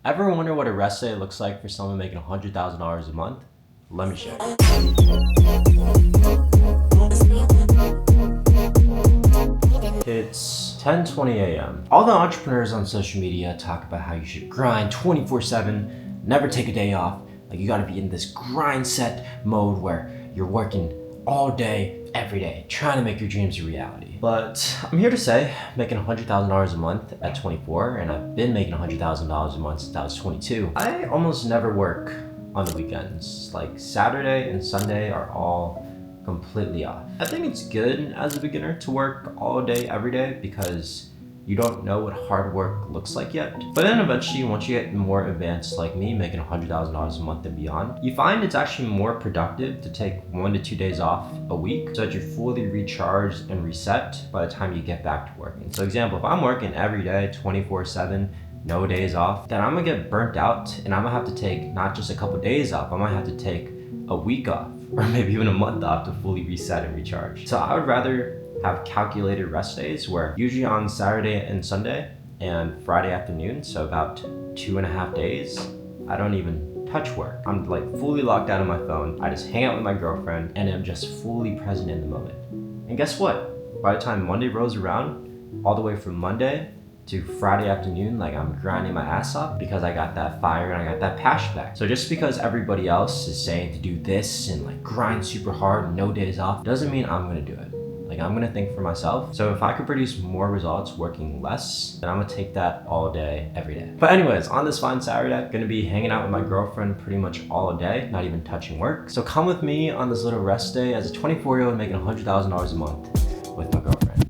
Ever wonder what a rest day looks like for someone making $100,000 a month? Let me share. It's 10:20 a.m. All the entrepreneurs on social media talk about how you should grind 24/7, never take a day off. Like you gotta be in this grind set mode where you're working all day, every day, trying to make your dreams a reality. But I'm here to say, making $100,000 a month at 24, and I've been making $100,000 a month since I was 22. I almost never work on the weekends. Like Saturday and Sunday are all completely off. I think it's good as a beginner to work all day, every day, because you don't know what hard work looks like yet. But then eventually, once you get more advanced like me, making $100,000 a month and beyond, you find it's actually more productive to take 1 to 2 days off a week so that you're fully recharged and reset by the time you get back to working. So example, if I'm working every day, 24/7, no days off, then I'm gonna get burnt out and I'm gonna have to take not just a couple days off, I might have to take a week off or maybe even a month off to fully reset and recharge. So I would rather have calculated rest days where usually on Saturday and Sunday and Friday afternoon, so about 2.5 days, I don't even touch work. I'm like fully locked out of my phone. I just hang out with my girlfriend and I'm just fully present in the moment. And guess what? By the time Monday rolls around, all the way from Monday to Friday afternoon, like I'm grinding my ass off because I got that fire and I got that passion back. So just because everybody else is saying to do this and like grind super hard, no days off, doesn't mean I'm gonna do it. Like I'm gonna think for myself. So if I could produce more results working less, then I'm gonna take that all day, every day. But anyways, on this fine Saturday, gonna be hanging out with my girlfriend pretty much all day, not even touching work. So come with me on this little rest day as a 24-year-old making $100,000 a month with my girlfriend.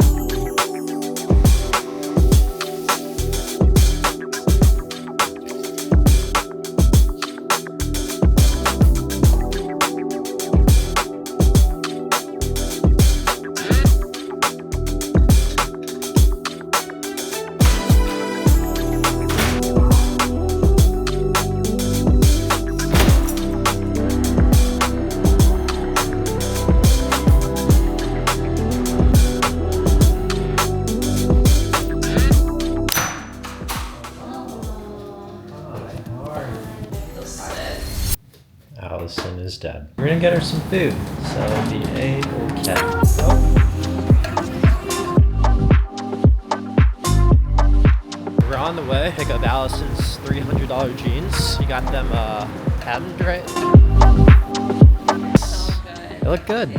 Allison is dead. We're gonna get her some food, so it'll be A-okay. We're on the way. Pick up Allison's $300 jeans. You got them patterned right? They look good.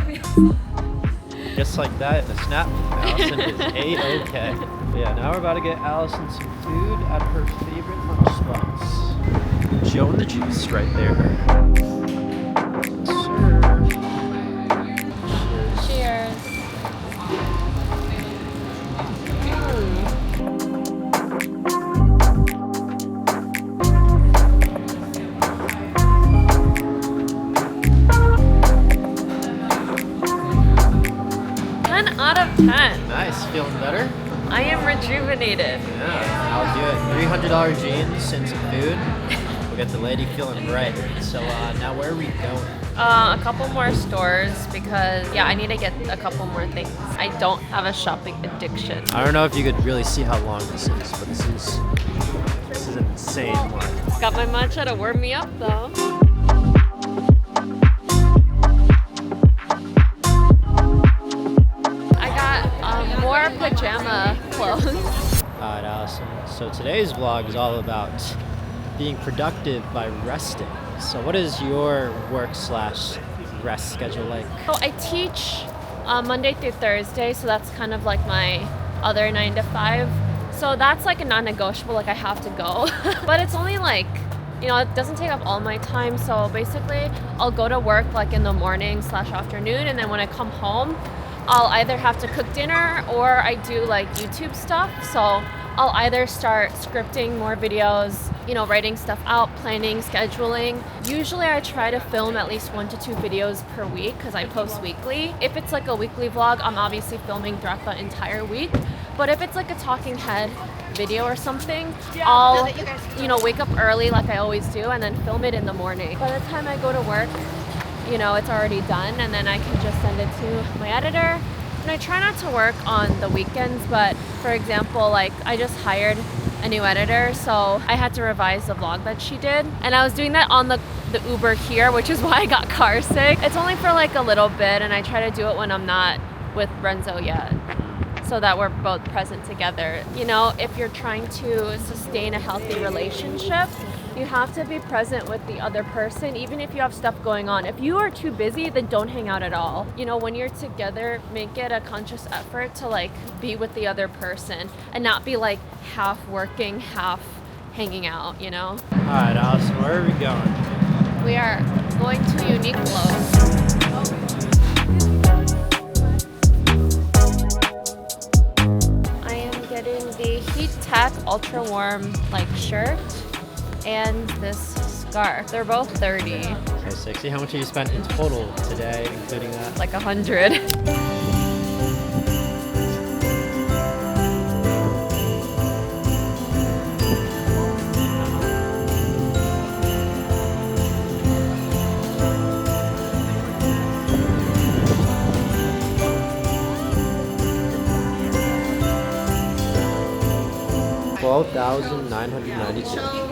Just like that in a snap, Allison is A-okay. Yeah, now we're about to get Allison some food at her favorite lunch spots. Joe and the juice right there. Cheers. Out of 10. Nice, feeling better? I am rejuvenated. Yeah, I'll do it. $300 jeans and some food. We'll get the lady feeling bright. So now where are we going? A couple more stores because, yeah, I need to get a couple more things. I don't have a shopping addiction. I don't know if you could really see how long this is, but this is an insane one. Got my matcha to warm me up though. More pajama clothes. Alright, Allison. So today's vlog is all about being productive by resting. So what is your work/rest schedule like? Oh, I teach Monday through Thursday, so that's kind of like my other 9 to 5. So that's like a non-negotiable, like I have to go. But it's only like, you know, it doesn't take up all my time. So basically, I'll go to work like in the morning/afternoon, and then when I come home, I'll either have to cook dinner or I do like YouTube stuff. So I'll either start scripting more videos, you know, writing stuff out, planning, scheduling. Usually I try to film at least 1 to 2 videos per week because I post weekly. If it's like a weekly vlog, I'm obviously filming throughout the entire week. But if it's like a talking head video or something, I'll, you know, wake up early like I always do and then film it in the morning. By the time I go to work, you know, it's already done, and then I can just send it to my editor And I try not to work on the weekends, but for example, like I just hired a new editor, so I had to revise the vlog that she did. And I was doing that on the Uber here, which is why I got car sick. It's only for like a little bit, and I try to do it when I'm not with Renzo yet, so that we're both present together. You know, if you're trying to sustain a healthy relationship, you have to be present with the other person, even if you have stuff going on. If you are too busy, then don't hang out at all. You know, when you're together, make it a conscious effort to like be with the other person and not be like half working, half hanging out, you know? All right, Allison, where are we going? We are going to Uniqlo. I am getting the Heat Tech Ultra Warm like shirt and this scarf. They're both 30. Okay, 60. How much have you spent in total today, including that? Like 100. $12,992.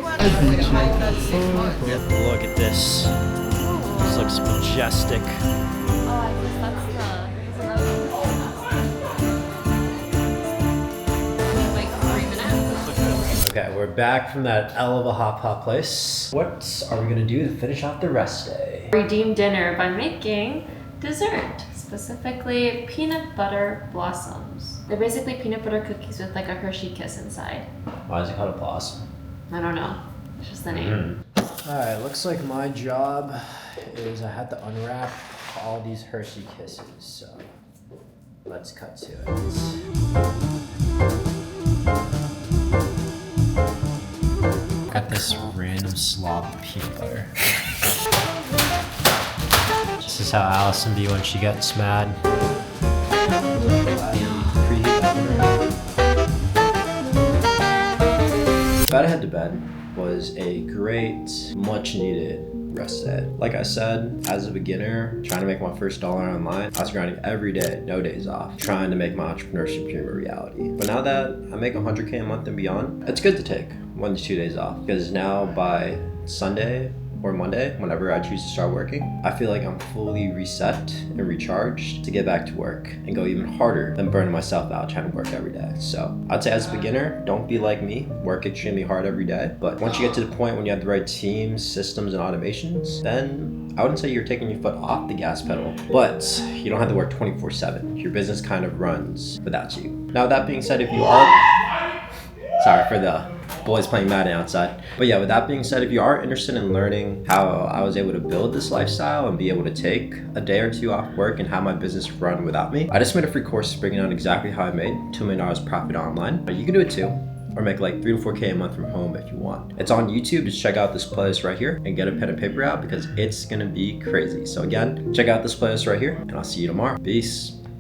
Look at this. This looks majestic. Oh, I guess that's the... Okay, we're back from that L of a hot place. What are we gonna do to finish off the rest day? Redeem dinner by making dessert, specifically peanut butter blossoms. They're basically peanut butter cookies with like a Hershey Kiss inside. Why is it called a blossom? I don't know. It's just the name. Alright, looks like my job is I had to unwrap all these Hershey Kisses, so let's cut to it. Got this random slob of peanut butter. This is how Allison be when she gets mad. About to head to bed was a great, much needed rest day. Like I said, as a beginner, trying to make my first dollar online, I was grinding every day, no days off, trying to make my entrepreneurship dream a reality. But now that I make 100K a month and beyond, it's good to take 1 to 2 days off, because now by Sunday or Monday, whenever I choose to start working, I feel like I'm fully reset and recharged to get back to work and go even harder than burning myself out trying to work every day. So I'd say as a beginner, don't be like me, work extremely hard every day. But once you get to the point when you have the right teams, systems, and automations, then I wouldn't say you're taking your foot off the gas pedal, but you don't have to work 24/7. Your business kind of runs without you. Now, that being said, if you are, sorry for the boys playing Madden outside. But yeah, with that being said, if you are interested in learning how I was able to build this lifestyle and be able to take a day or two off work and have my business run without me, I just made a free course breaking down exactly how I made $2 million profit online. But you can do it too, or make like 3 to 4K a month from home if you want. It's on YouTube. Just check out this playlist right here and get a pen and paper out because it's gonna be crazy. So again, check out this playlist right here and I'll see you tomorrow. Peace.